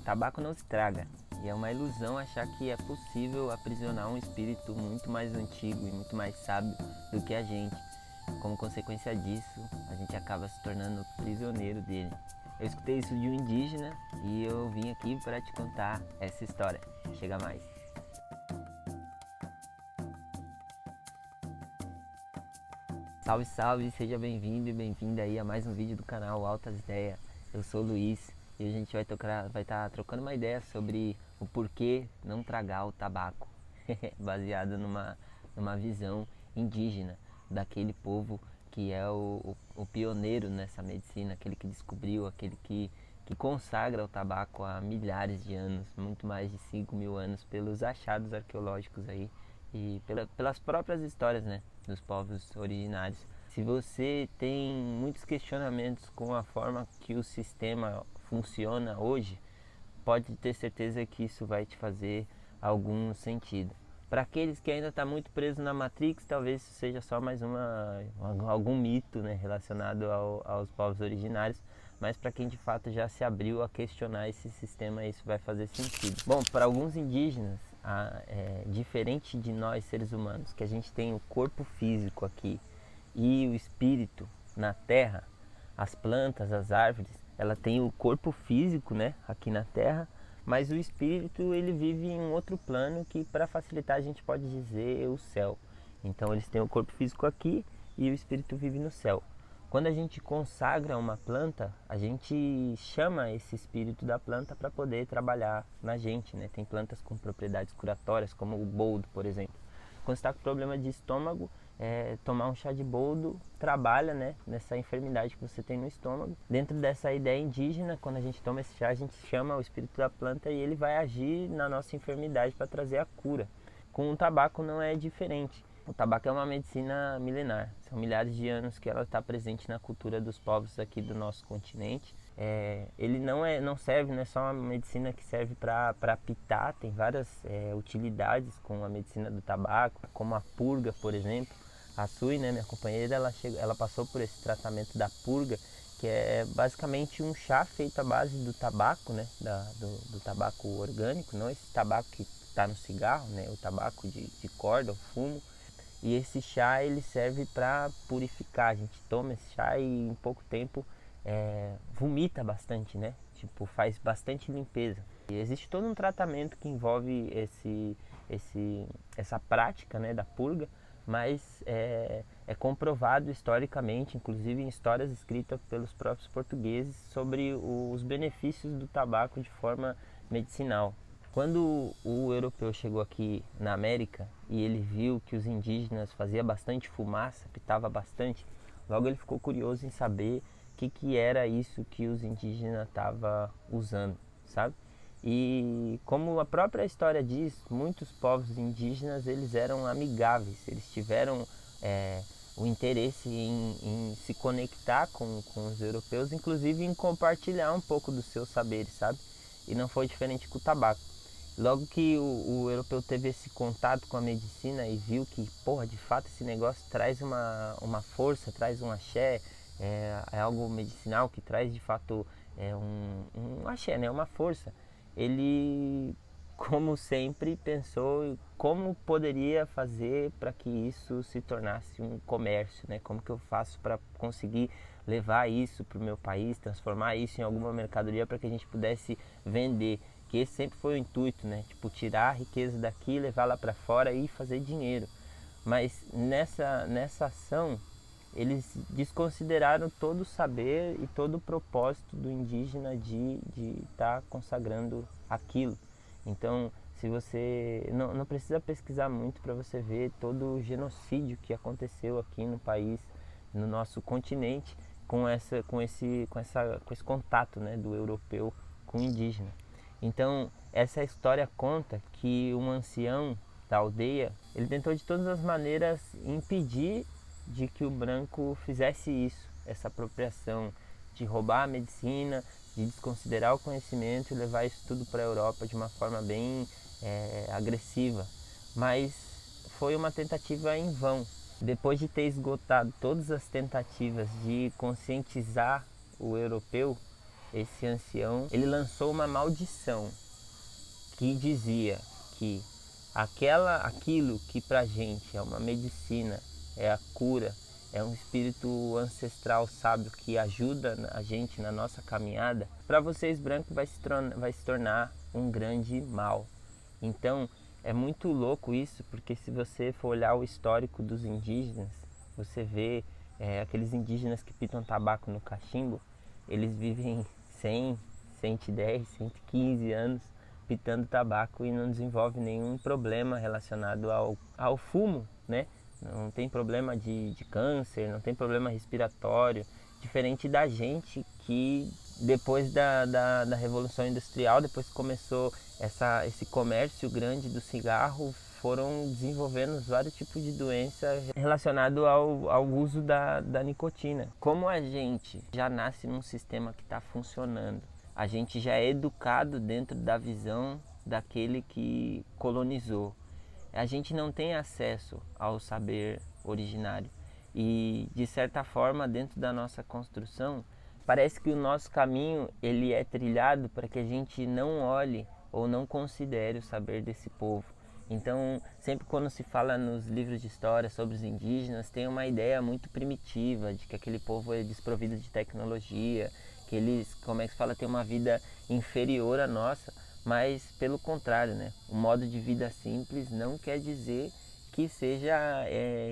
Tabaco não se traga, e é uma ilusão achar que é possível aprisionar um espírito muito mais antigo e muito mais sábio do que a gente. Como consequência disso, a gente acaba se tornando prisioneiro dele. Eu escutei isso de um indígena e eu vim aqui para te contar essa história. Chega mais. Salve, salve, seja bem-vindo e bem-vinda aí a mais um vídeo do canal Altas Ideias. Eu sou o Luiz e a gente vai estar trocando uma ideia sobre o porquê não tragar o tabaco, baseado numa visão indígena daquele povo que é o pioneiro nessa medicina, aquele que descobriu, aquele que consagra o tabaco há milhares de anos, muito mais de 5.000 anos, pelos achados arqueológicos aí e pelas próprias histórias, né, dos povos originários. Se você tem muitos questionamentos com a forma que o sistema funciona hoje, pode ter certeza que isso vai te fazer algum sentido. Para aqueles que ainda estão muito presos na Matrix, talvez isso seja só mais algum mito, né, relacionado aos povos originários, mas para quem de fato já se abriu a questionar esse sistema, isso vai fazer sentido. Bom, para alguns indígenas, diferente de nós seres humanos, que a gente tem o corpo físico aqui e o espírito na terra, as plantas, as árvores, ela tem o corpo físico, né, aqui na terra, mas o espírito ele vive em outro plano que, para facilitar, a gente pode dizer o céu. Então eles têm o corpo físico aqui e o espírito vive no céu. Quando a gente consagra uma planta, a gente chama esse espírito da planta para poder trabalhar na gente, né? Tem plantas com propriedades curatórias, como o boldo, por exemplo. Quando você está com problema de estômago, tomar um chá de boldo trabalha, né, nessa enfermidade que você tem no estômago. Dentro dessa ideia indígena, quando a gente toma esse chá, a gente chama o espírito da planta e ele vai agir na nossa enfermidade para trazer a cura. Com o tabaco não é diferente. O tabaco é uma medicina milenar. São milhares de anos que ela está presente na cultura dos povos aqui do nosso continente. Ele não serve, não é só uma medicina que serve para apitar, tem várias utilidades com a medicina do tabaco, como a purga, por exemplo. A Sui, né, minha companheira, ela passou por esse tratamento da purga, que é basicamente um chá feito à base do tabaco, né, do tabaco orgânico, não esse tabaco que está no cigarro, né, o tabaco de corda, o fumo. E esse chá ele serve para purificar. A gente toma esse chá e em pouco tempo vomita bastante, né? Tipo, faz bastante limpeza. E existe todo um tratamento que envolve essa prática, né, da purga, mas é comprovado historicamente, inclusive em histórias escritas pelos próprios portugueses, sobre os benefícios do tabaco de forma medicinal. Quando o europeu chegou aqui na América e ele viu que os indígenas faziam bastante fumaça, pitava bastante, logo ele ficou curioso em saber o que era isso que os indígenas estavam usando, sabe? E como a própria história diz, muitos povos indígenas eles eram amigáveis, eles tiveram o interesse em se conectar com os europeus, inclusive em compartilhar um pouco dos seus saberes, sabe? E não foi diferente com o tabaco. Logo que o europeu teve esse contato com a medicina e viu que, porra, de fato esse negócio traz uma força, traz um axé, é algo medicinal que traz de fato um axé, né, uma força. Ele, como sempre, pensou como poderia fazer para que isso se tornasse um comércio, né? Como que eu faço para conseguir levar isso para o meu país, transformar isso em alguma mercadoria para que a gente pudesse vender. Que esse sempre foi o intuito, né? Tipo, tirar a riqueza daqui, levar lá para fora e fazer dinheiro. Mas nessa ação, eles desconsideraram todo o saber e todo o propósito do indígena de estar consagrando aquilo. Então, se você não precisa pesquisar muito para você ver todo o genocídio que aconteceu aqui no país, no nosso continente, com esse contato, né, do europeu com o indígena. Então, essa história conta que um ancião da aldeia, ele tentou de todas as maneiras impedir de que o branco fizesse isso, essa apropriação, de roubar a medicina, de desconsiderar o conhecimento e levar isso tudo para a Europa de uma forma bem agressiva. Mas foi uma tentativa em vão. Depois de ter esgotado todas as tentativas de conscientizar o europeu, esse ancião, ele lançou uma maldição que dizia que aquilo que pra gente é uma medicina, é a cura, é um espírito ancestral sábio que ajuda a gente na nossa caminhada, para vocês brancos vai se tornar um grande mal. Então é muito louco isso, porque se você for olhar o histórico dos indígenas, você vê aqueles indígenas que pitam tabaco no cachimbo, eles vivem 100, 110, 115 anos pitando tabaco e não desenvolve nenhum problema relacionado ao fumo, né? Não tem problema de câncer, não tem problema respiratório, diferente da gente que depois da Revolução Industrial, depois que começou esse comércio grande do cigarro, foram desenvolvendo vários tipos de doenças relacionadas ao uso da nicotina. Como a gente já nasce num sistema que está funcionando, a gente já é educado dentro da visão daquele que colonizou. A gente não tem acesso ao saber originário e, de certa forma, dentro da nossa construção, parece que o nosso caminho ele é trilhado para que a gente não olhe ou não considere o saber desse povo. Então, sempre quando se fala nos livros de história sobre os indígenas, tem uma ideia muito primitiva de que aquele povo é desprovido de tecnologia, que eles, como é que se fala, tem uma vida inferior à nossa, mas pelo contrário, né? O modo de vida simples não quer dizer que seja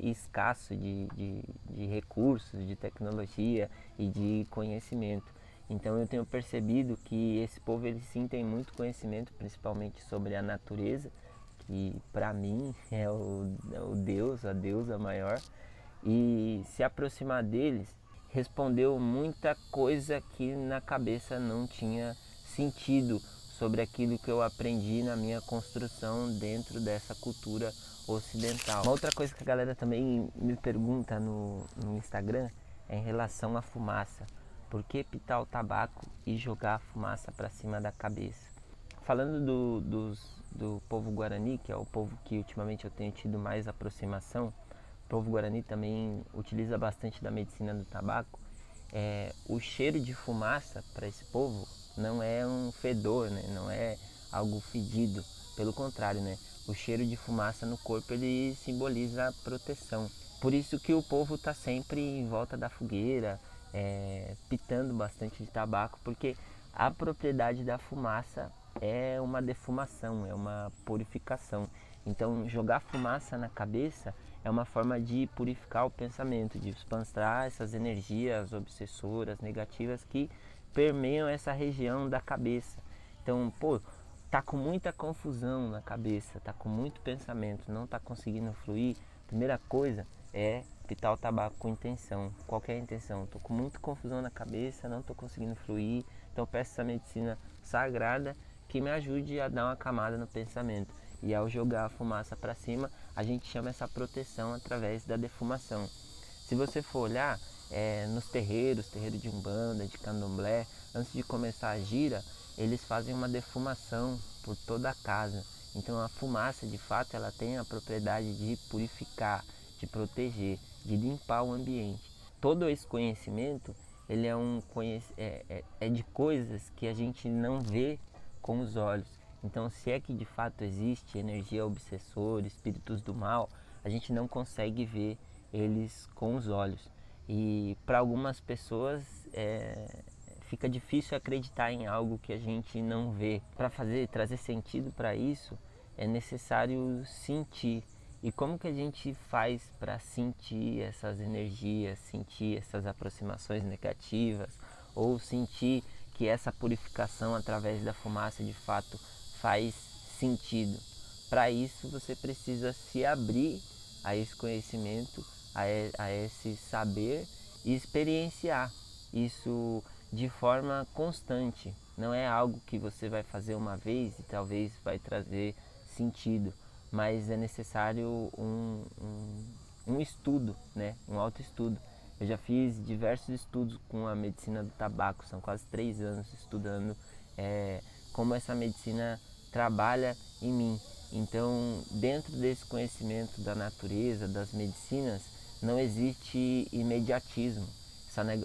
escasso de recursos, de tecnologia e de conhecimento. Então eu tenho percebido que esse povo eles sim tem muito conhecimento, principalmente sobre a natureza, que para mim é o Deus, a deusa maior, e se aproximar deles respondeu muita coisa que na cabeça não tinha sentido sobre aquilo que eu aprendi na minha construção dentro dessa cultura ocidental. Uma outra coisa que a galera também me pergunta no Instagram é em relação à fumaça. Por que pitar o tabaco e jogar a fumaça para cima da cabeça? Falando do povo Guarani, que é o povo que ultimamente eu tenho tido mais aproximação, o povo Guarani também utiliza bastante da medicina do tabaco. O cheiro de fumaça para esse povo não é um fedor, né? Não é algo fedido, pelo contrário, né? O cheiro de fumaça no corpo ele simboliza proteção. Por isso que o povo está sempre em volta da fogueira, pitando bastante de tabaco, porque a propriedade da fumaça é uma defumação, é uma purificação. Então jogar fumaça na cabeça é uma forma de purificar o pensamento, de expulsar essas energias obsessoras, negativas que permeiam essa região da cabeça. Então, pô, tá com muita confusão na cabeça, tá com muito pensamento, não tá conseguindo fluir. Primeira coisa é pitar o tabaco com intenção, qualquer intenção. Tô com muita confusão na cabeça, não tô conseguindo fluir, então peço essa medicina sagrada que me ajude a dar uma camada no pensamento. E ao jogar a fumaça para cima, a gente chama essa proteção através da defumação. Se você for olhar nos terreiros de Umbanda, de Candomblé, antes de começar a gira, eles fazem uma defumação por toda a casa. Então a fumaça, de fato, ela tem a propriedade de purificar, de proteger, de limpar o ambiente. Todo esse conhecimento, ele é de coisas que a gente não vê com os olhos. Então, se é que de fato existe energia obsessora, espíritos do mal, a gente não consegue ver eles com os olhos. E para algumas pessoas fica difícil acreditar em algo que a gente não vê. Para trazer sentido para isso, é necessário sentir. E como que a gente faz para sentir essas energias, sentir essas aproximações negativas, ou sentir que essa purificação através da fumaça de fato faz sentido? Para isso você precisa se abrir a esse conhecimento, a esse saber e experienciar isso de forma constante. Não é algo que você vai fazer uma vez e talvez vai trazer sentido, mas é necessário um estudo, né? Um autoestudo. Eu já fiz diversos estudos com a medicina do tabaco, são quase 3 anos estudando como essa medicina trabalha em mim. Então, dentro desse conhecimento da natureza, das medicinas, não existe imediatismo.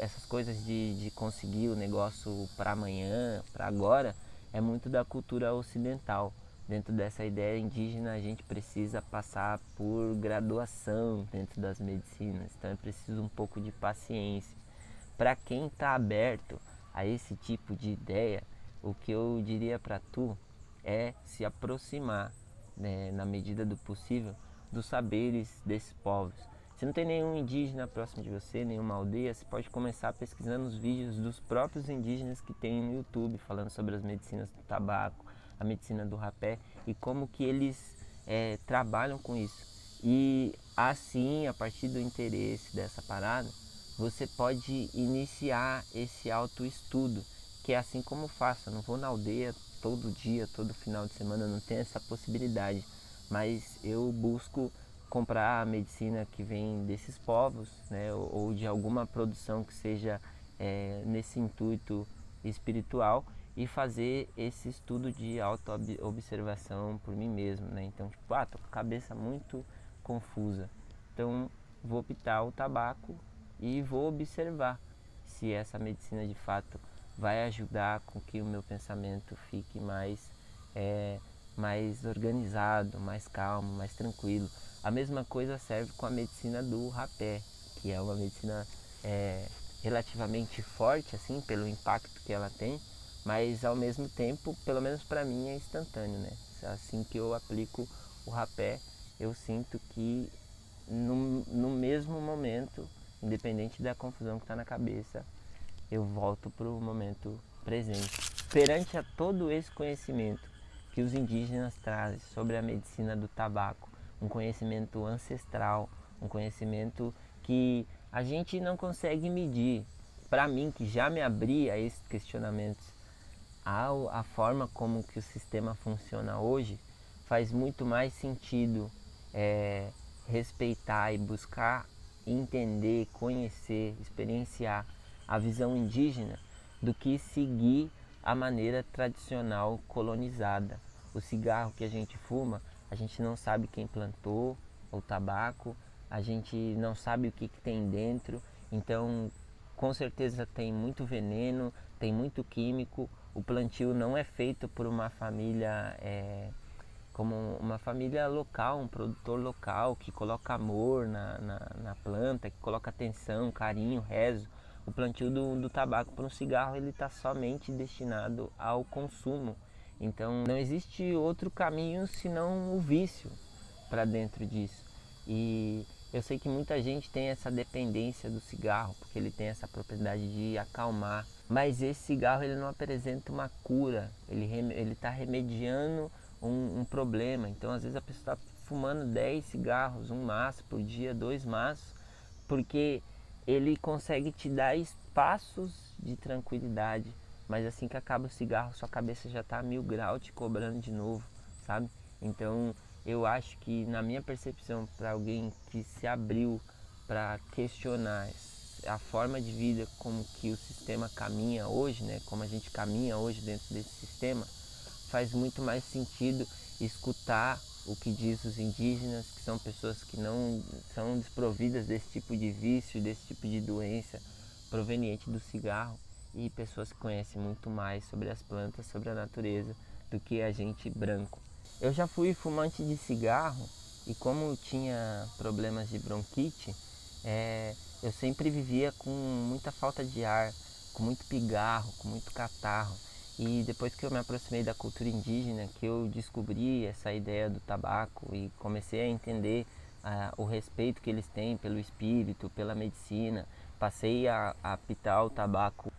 essas coisas de conseguir o negócio para amanhã, para agora, é muito da cultura ocidental. Dentro dessa ideia indígena, a gente precisa passar por graduação dentro das medicinas, então é preciso um pouco de paciência. Para quem está aberto a esse tipo de ideia, o que eu diria para tu é se aproximar, né, na medida do possível, dos saberes desses povos. Se não tem nenhum indígena próximo de você, nenhuma aldeia, você pode começar pesquisando os vídeos dos próprios indígenas que tem no YouTube, falando sobre as medicinas do tabaco, a medicina do rapé e como que eles trabalham com isso. E assim, a partir do interesse dessa parada, você pode iniciar esse autoestudo, que é assim como eu faço. Eu não vou na aldeia todo dia, todo final de semana, eu não tenho essa possibilidade, mas eu busco comprar a medicina que vem desses povos, né, ou de alguma produção que seja nesse intuito espiritual, e fazer esse estudo de auto-observação por mim mesmo, né? Então, tipo, tô com a cabeça muito confusa, então vou optar o tabaco e vou observar se essa medicina de fato vai ajudar com que o meu pensamento fique mais organizado, mais calmo, mais tranquilo. A mesma coisa serve com a medicina do rapé, que é uma medicina relativamente forte, assim, pelo impacto que ela tem, mas ao mesmo tempo, pelo menos para mim, é instantâneo, né? Assim que eu aplico o rapé, eu sinto que no mesmo momento, independente da confusão que está na cabeça, eu volto para o momento presente. Perante a todo esse conhecimento que os indígenas trazem sobre a medicina do tabaco, um conhecimento ancestral, um conhecimento que a gente não consegue medir. Para mim, que já me abri a esses questionamentos, a forma como que o sistema funciona hoje, faz muito mais sentido respeitar e buscar entender, conhecer, experienciar a visão indígena do que seguir a maneira tradicional colonizada. O cigarro que a gente fuma, a gente não sabe quem plantou, o tabaco, a gente não sabe o que tem dentro, então com certeza tem muito veneno, tem muito químico. O plantio não é feito por uma família como uma família local, um produtor local que coloca amor na planta, que coloca atenção, carinho, rezo. O plantio do tabaco para um cigarro, ele está somente destinado ao consumo. Então não existe outro caminho senão o vício para dentro disso. E eu sei que muita gente tem essa dependência do cigarro, porque ele tem essa propriedade de acalmar. Mas esse cigarro, ele não apresenta uma cura, ele está remediando um problema. Então às vezes a pessoa está fumando 10 cigarros, um maço por dia, 2 maços, porque ele consegue te dar espaços de tranquilidade. Mas assim que acaba o cigarro, sua cabeça já está a 1000 graus te cobrando de novo, sabe? Então eu acho que, na minha percepção, para alguém que se abriu para questionar a forma de vida como que o sistema caminha hoje, né? Como a gente caminha hoje dentro desse sistema, faz muito mais sentido escutar o que diz os indígenas, que são pessoas que não são desprovidas desse tipo de vício, desse tipo de doença proveniente do cigarro, e pessoas que conhecem muito mais sobre as plantas, sobre a natureza, do que a gente branco. Eu já fui fumante de cigarro e, como eu tinha problemas de bronquite, eu sempre vivia com muita falta de ar, com muito pigarro, com muito catarro. E depois que eu me aproximei da cultura indígena, que eu descobri essa ideia do tabaco e comecei a entender o respeito que eles têm pelo espírito, pela medicina, passei a apitar o tabaco,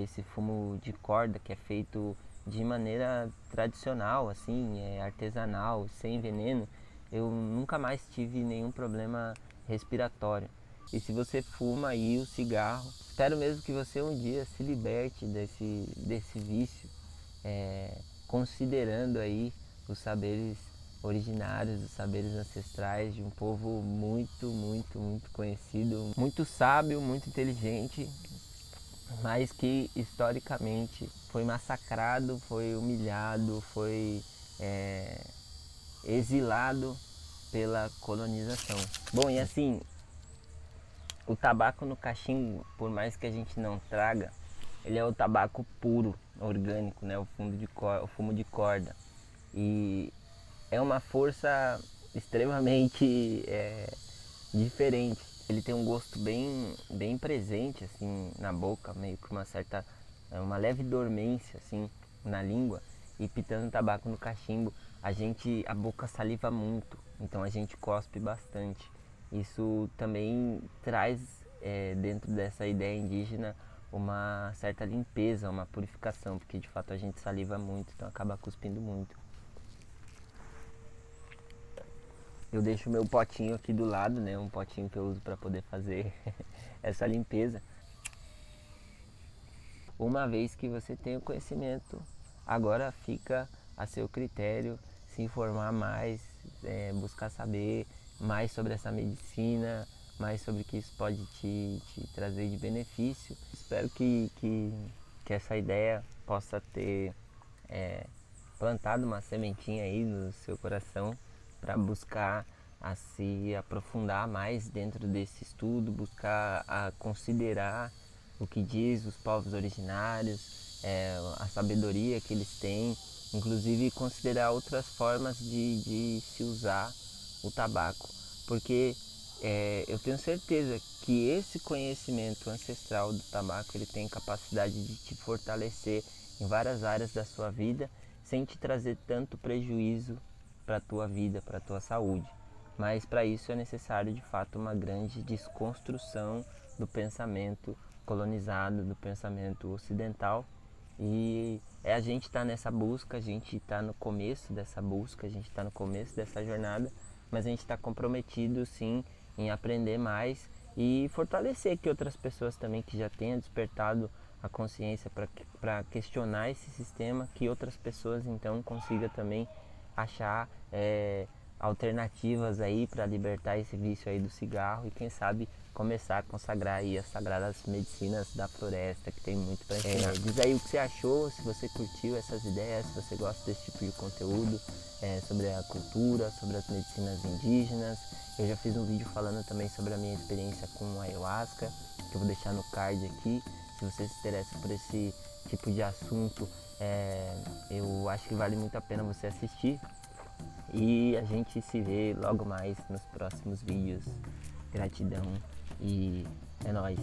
esse fumo de corda que é feito de maneira tradicional, assim, artesanal, sem veneno. Eu nunca mais tive nenhum problema respiratório. E se você fuma aí o cigarro, espero mesmo que você um dia se liberte desse vício, considerando aí os saberes originários, os saberes ancestrais de um povo muito, muito, muito conhecido, muito sábio, muito inteligente, mas que historicamente foi massacrado, foi humilhado, foi exilado pela colonização. Bom, e assim, O tabaco no cachimbo, por mais que a gente não traga, ele é o tabaco puro, orgânico, né? O fumo de corda. E é uma força extremamente diferente. Ele tem um gosto bem presente assim na boca, meio que uma leve dormência assim na língua. E pitando tabaco no cachimbo, a boca saliva muito, então a gente cospe bastante. Isso também traz dentro dessa ideia indígena uma certa limpeza, uma purificação, porque de fato a gente saliva muito, então acaba cuspindo muito. Eu deixo meu potinho aqui do lado, né? Um potinho que eu uso para poder fazer essa limpeza. Uma vez que você tem o conhecimento, agora fica a seu critério se informar mais, buscar saber mais sobre essa medicina, mais sobre o que isso pode te trazer de benefício. Espero que essa ideia possa ter plantado uma sementinha aí no seu coração para buscar a se aprofundar mais dentro desse estudo, buscar a considerar o que diz os povos originários, a sabedoria que eles têm, inclusive considerar outras formas de se usar o tabaco, porque eu tenho certeza que esse conhecimento ancestral do tabaco ele tem capacidade de te fortalecer em várias áreas da sua vida sem te trazer tanto prejuízo para a tua vida, para a tua saúde. Mas para isso é necessário de fato uma grande desconstrução do pensamento colonizado, do pensamento ocidental. E a gente está nessa busca, a gente está no começo dessa busca, a gente está no começo dessa jornada, mas a gente está comprometido sim em aprender mais e fortalecer que outras pessoas também que já tenham despertado a consciência para questionar esse sistema, que outras pessoas então consigam também achar alternativas aí para libertar esse vício aí do cigarro e quem sabe começar a consagrar aí as sagradas medicinas da floresta, que tem muito para ensinar. Diz aí o que você achou, se você curtiu essas ideias, se você gosta desse tipo de conteúdo sobre a cultura, sobre as medicinas indígenas. Eu já fiz um vídeo falando também sobre a minha experiência com a ayahuasca, que eu vou deixar no card aqui. Se você se interessa por esse tipo de assunto, eu acho que vale muito a pena você assistir. E a gente se vê logo mais nos próximos vídeos. Gratidão e é nóis.